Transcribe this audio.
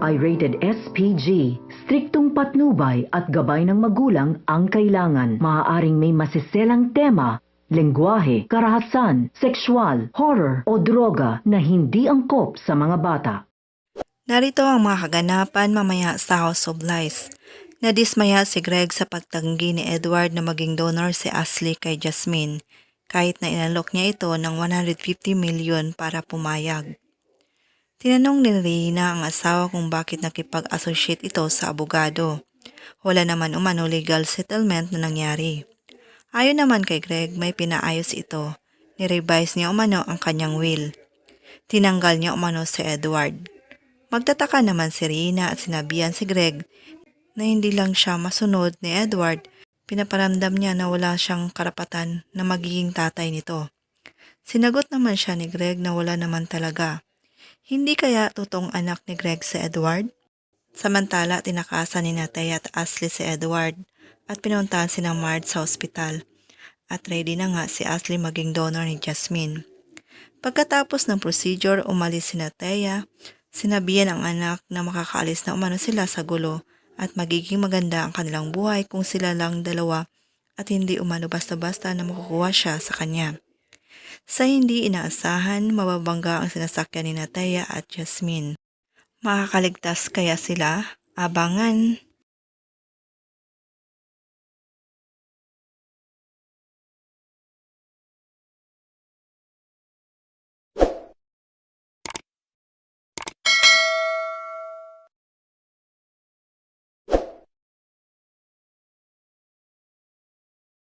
ay rated SPG. Striktong patnubay at gabay ng magulang ang kailangan. Maaaring may masiselang tema, lengguwahe, karahasan, sexual, horror o droga na hindi angkop sa mga bata. Narito ang mga kaganapan mamaya sa House of Lies. Nadismaya si Greg sa pagtanggi ni Edward na maging donor si Ashley kay Jasmine, kahit na inalok niya ito ng 150 million para pumayag. Tinanong ni Rina ang asawa kung bakit nakipag-associate ito sa abogado. Wala naman umano legal settlement na nangyari. Ayon naman kay Greg, may pinaayos ito. Nirevise niya umano ang kanyang will. Tinanggal niya umano si Edward. Magtataka naman si Rina at sinabihan si Greg na hindi lang siya masunod ni Edward, pinaparamdam niya na wala siyang karapatan na magiging tatay nito. Sinagot naman siya ni Greg na wala naman talaga. Hindi kaya totoong anak ni Greg si Edward? Samantala, tinakasan ni Natea at Ashley si Edward at pinuntahan si Marge sa ospital. At ready na nga si Ashley maging donor ni Jasmine. Pagkatapos ng procedure, umalis si Natea. Sinabihan ang anak na makakaalis na umano sila sa gulo at magiging maganda ang kanilang buhay kung sila lang dalawa at hindi umano basta-basta na makukuha siya sa kanya. Sa hindi inaasahan, mababangga ang sinasakyan ni Natea at Jasmine. Makakaligtas kaya sila? Abangan!